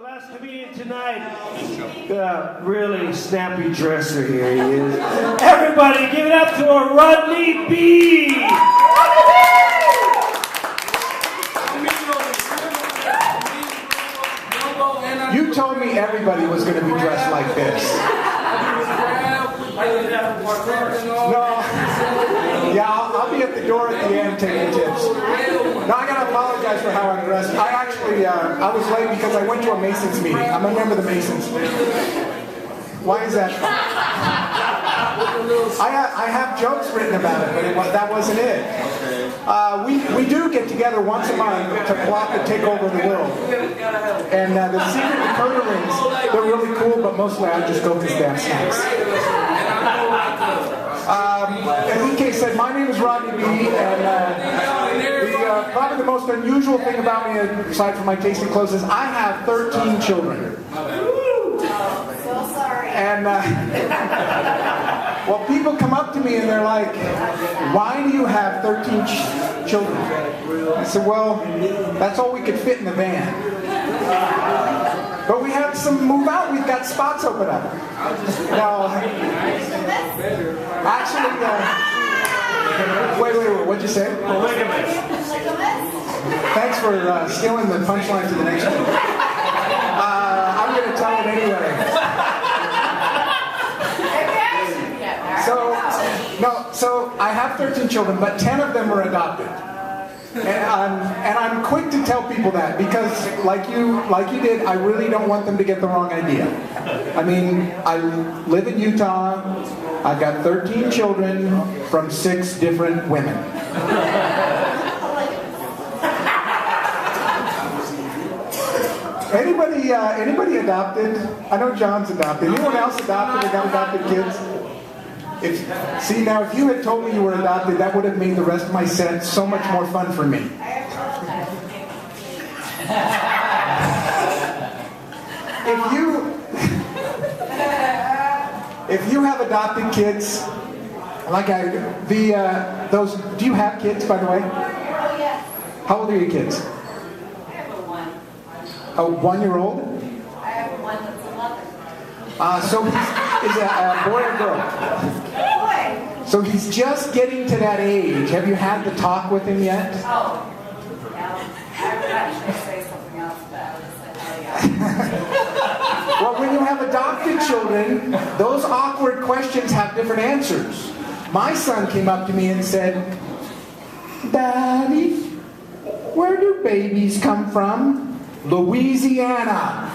last comedian tonight, the really snappy dresser here he is. Everybody give it up to a Rodney B! You told me everybody was going to be dressed like this. No. Yeah, I'll be at the door at the end taking tips. No, I gotta apologize for how I'm dressed. I actually, I was late because I went to a Masons meeting. I'm a member of the Masons. Why is that? I have jokes written about it, but that wasn't it. We do get together once a month to plot to take over the world. And the secret Dakota rings, they're really cool, but mostly I just go because they have snacks. Enrique said, my name is Rodney B, and probably the most unusual thing about me, aside from my taste in clothes, is I have 13 children. So sorry. And, well, people come up to me and they're like, why do you have 13 children? I said, well, that's all we could fit in the van. But we had some move out. We've got spots open up. No, actually, wait. What'd you say? Thanks for stealing the punchline to the next one. I'm going to tell it anyway. So I have 13 children, but 10 of them were adopted. And I'm quick to tell people that because, like you did, I really don't want them to get the wrong idea. I mean, I live in Utah. I've got 13 children from 6 different women. Anybody adopted? I know John's adopted. Anyone else adopted or got adopted kids? See, now if you had told me you were adopted, that would have made the rest of my set so much more fun for me. If you have adopted kids, like those, do you have kids, by the way? Oh, yes. How old are your kids? I have a 1. A 1-year-old? I have a 1 that's 11. So is a boy or girl? Boy. So he's just getting to that age. Have you had the talk with him yet? Oh. Yeah. I was actually say something else, but I would say, oh, yeah. Well, when you have adopted children, those awkward questions have different answers. My son came up to me and said, Daddy, where do babies come from? Louisiana.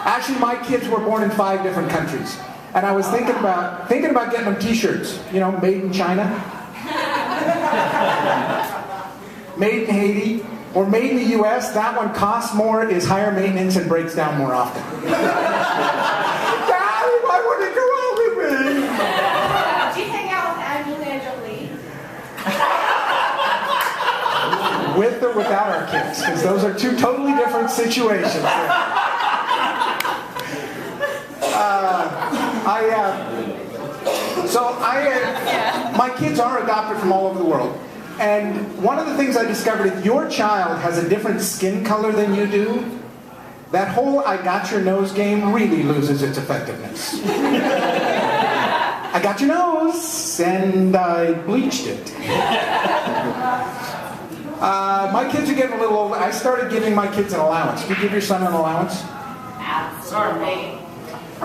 Actually, my kids were born in 5 different countries. And I was thinking about getting them t-shirts, made in China, made in Haiti, or made in the US. That one costs more, is higher maintenance, and breaks down more often. Daddy, why wouldn't you go out with me? Do you hang out with Angelina Jolie? With or without our kids, because those are 2 totally different situations. My kids are adopted from all over the world. And one of the things I discovered, if your child has a different skin color than you do, that whole I got your nose game really loses its effectiveness. I got your nose, and I bleached it. My kids are getting a little old. I started giving my kids an allowance. Do you give your son an allowance? Absolutely.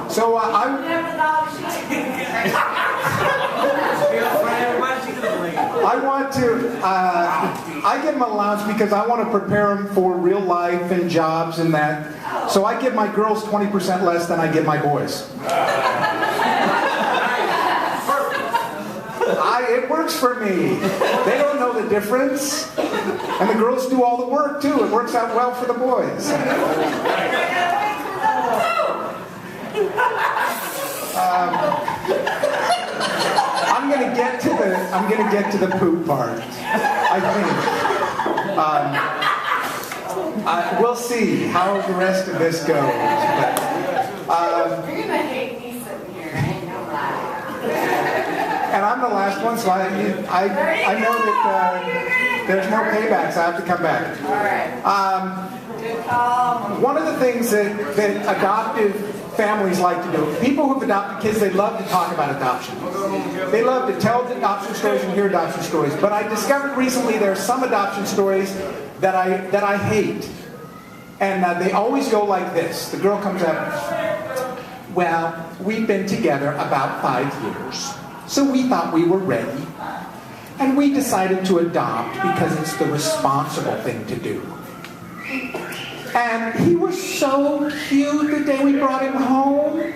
So I want to. I give them an allowance because I want to prepare them for real life and jobs and that. So I give my girls 20% less than I give my boys. It works for me. They don't know the difference, and the girls do all the work too. It works out well for the boys. I'm gonna get to the poop part. I think. We'll see how the rest of this goes. But, You're gonna hate me sitting here. I ain't gonna lie. and I'm the last one, so I know that there's no paybacks. I have to come back. All right. Good call. One of the things that adoptive families like to do, people who've adopted kids, they love to talk about adoption. They love to tell adoption stories and hear adoption stories. But I discovered recently there are some adoption stories that I hate. And they always go like this. The girl comes up, well, we've been together about 5 years. So we thought we were ready. And we decided to adopt because it's the responsible thing to do. And he was so cute the day we brought him home.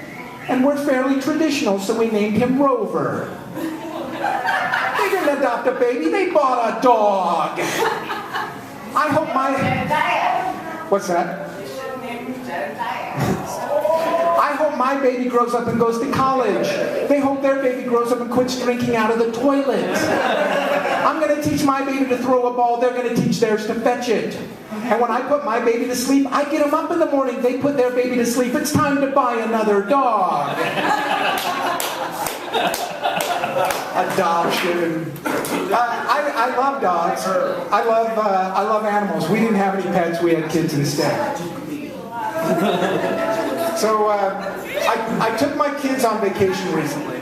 And we're fairly traditional, so we named him Rover. They didn't adopt a baby, they bought a dog. I hope my... What's that? I hope my baby grows up and goes to college. They hope their baby grows up and quits drinking out of the toilet. I'm going to teach my baby to throw a ball. They're going to teach theirs to fetch it. And when I put my baby to sleep, I get them up in the morning. They put their baby to sleep. It's time to buy another dog. Adoption. I love dogs. I love animals. We didn't have any pets. We had kids instead. So I took my kids on vacation recently.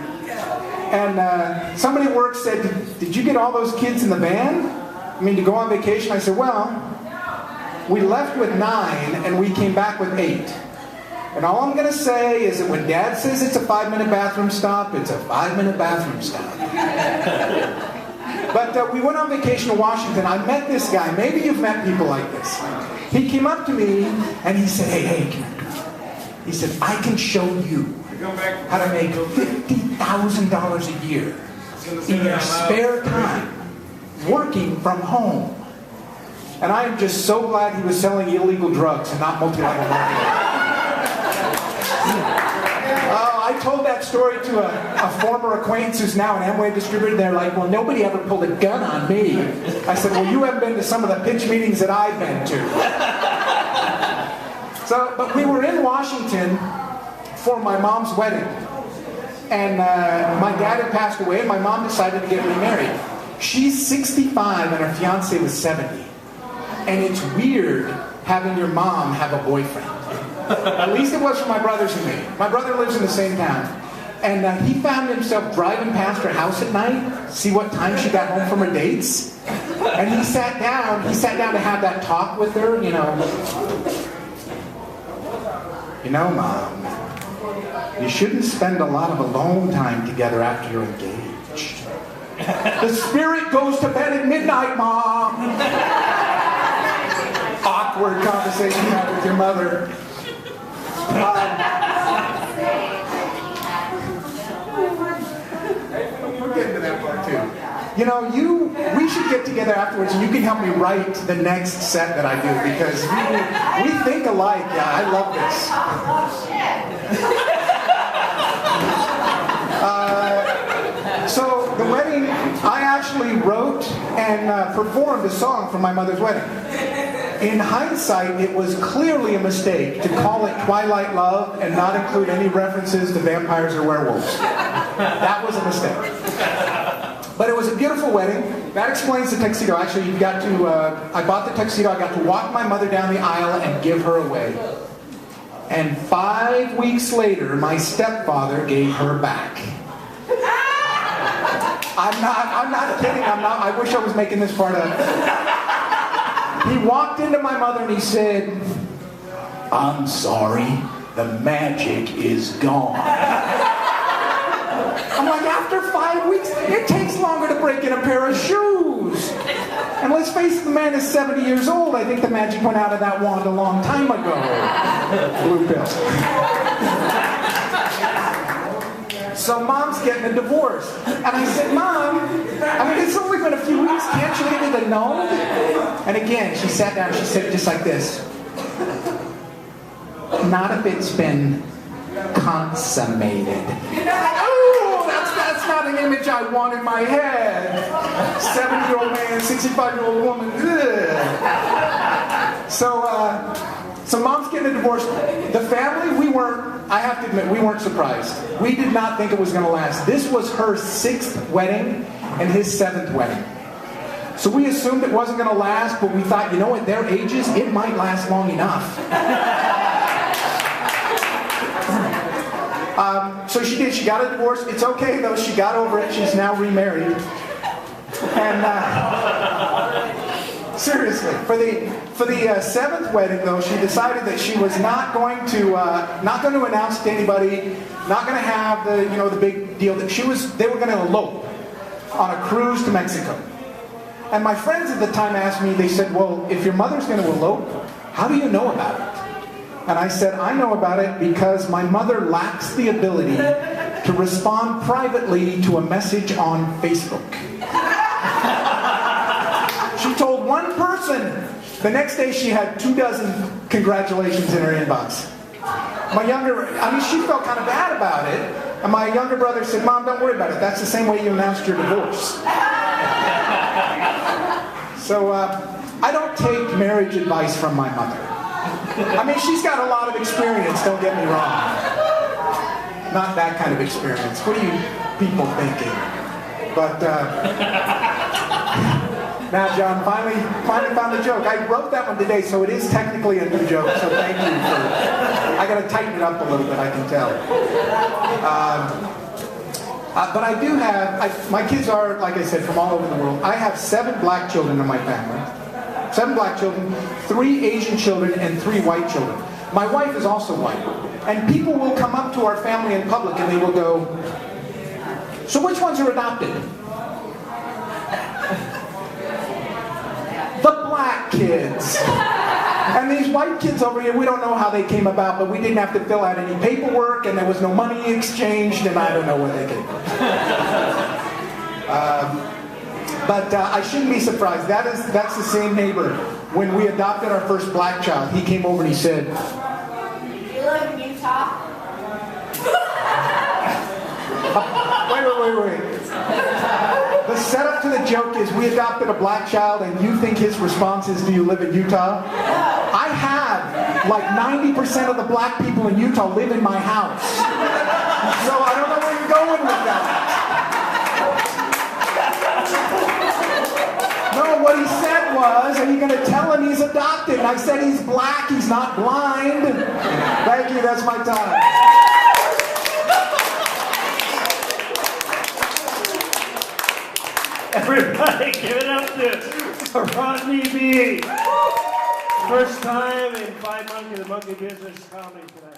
And somebody at work said, did you get all those kids in the van? I mean, to go on vacation? I said, well, we left with 9 and we came back with 8. And all I'm going to say is that when Dad says it's a 5-minute bathroom stop, it's a 5-minute bathroom stop. But we went on vacation to Washington. I met this guy. Maybe you've met people like this. He came up to me and he said, hey, come here. He said, I can show you how to make $50,000 a year in your spare time working from home. And I am just so glad he was selling illegal drugs and not multi-level marketing. I told that story to a former acquaintance who's now an Amway distributor. They're like, well, nobody ever pulled a gun on me. I said, well, you haven't been to some of the pitch meetings that I've been to. But we were in Washington for my mom's wedding. And my dad had passed away, and my mom decided to get remarried. She's 65, and her fiancé was 70. And it's weird having your mom have a boyfriend. At least it was for my brothers and me. My brother lives in the same town. And he found himself driving past her house at night, see what time she got home from her dates. And he sat down to have that talk with her, you know. You know, Mom, you shouldn't spend a lot of alone time together after you're engaged. The spirit goes to bed at midnight, Mom. Awkward conversation you have with your mother. We're getting to that part too. You know, we should get together afterwards and you can help me write the next set that I do because we think alike. Yeah, I love this. So the wedding, I actually wrote and performed a song for my mother's wedding. In hindsight, it was clearly a mistake to call it Twilight Love and not include any references to vampires or werewolves. That was a mistake. But it was a beautiful wedding. That explains the tuxedo. Actually, you got to, I bought the tuxedo. I got to walk my mother down the aisle and give her away. And 5 weeks later, my stepfather gave her back. I'm not kidding. I wish I was making this part up. He walked into my mother and he said, I'm sorry, the magic is gone. I'm like, after 5 weeks, it takes longer to break in a pair of shoes. And let's face it, the man is 70 years old. I think the magic went out of that wand a long time ago. Blue pill. So Mom's getting a divorce. And I said, Mom, I mean, it's only been a few weeks. Can't you get it annulled? And again, she sat down and she said just like this. Not if it's been consummated. Oh, that's not an image I want in my head. 70-year-old man, 65-year-old woman. Ugh. So Mom's getting a divorce. The family, I have to admit, we weren't surprised. We did not think it was going to last. This was her 6th wedding and his 7th wedding. So we assumed it wasn't going to last, but we thought, you know, at their ages, it might last long enough. So she did. She got a divorce. It's okay, though. She got over it. She's now remarried. And seriously, for the seventh wedding, though, she decided that she was not going to announce to anybody, not going to have the big deal that they were going to elope on a cruise to Mexico. And my friends at the time asked me, they said, well, if your mother's going to elope, how do you know about it? And I said, I know about it because my mother lacks the ability to respond privately to a message on Facebook. She told one person. The next day she had 24 congratulations in her inbox. She felt kind of bad about it. And my younger brother said, Mom, don't worry about it. That's the same way you announced your divorce. So I don't take marriage advice from my mother. She's got a lot of experience, don't get me wrong. Not that kind of experience. What are you people thinking? But now, John, finally found the joke. I wrote that one today, so it is technically a new joke, so thank you I got to tighten it up a little bit, I can tell. But I do have, my kids are, like I said, from all over the world. I have 7 black children in my family. 7 black children, 3 Asian children, and 3 white children. My wife is also white. And people will come up to our family in public and they will go, so which ones are adopted? The black kids. And these white kids over here, we don't know how they came about, but we didn't have to fill out any paperwork, and there was no money exchanged, and I don't know where they came from. But I shouldn't be surprised. That's the same neighbor. When we adopted our first black child, he came over and he said, You live in Utah? Wait. The setup to the joke is we adopted a black child and you think his response is, do you live in Utah? I have, like 90% of the black people in Utah live in my house. So I don't know where you're going with that. No, what he said was, are you going to tell him he's adopted? And I said he's black, he's not blind. Thank you, that's my time. Everybody, give it up to Rodney B. First time in 5 months in the monkey business comedy tonight.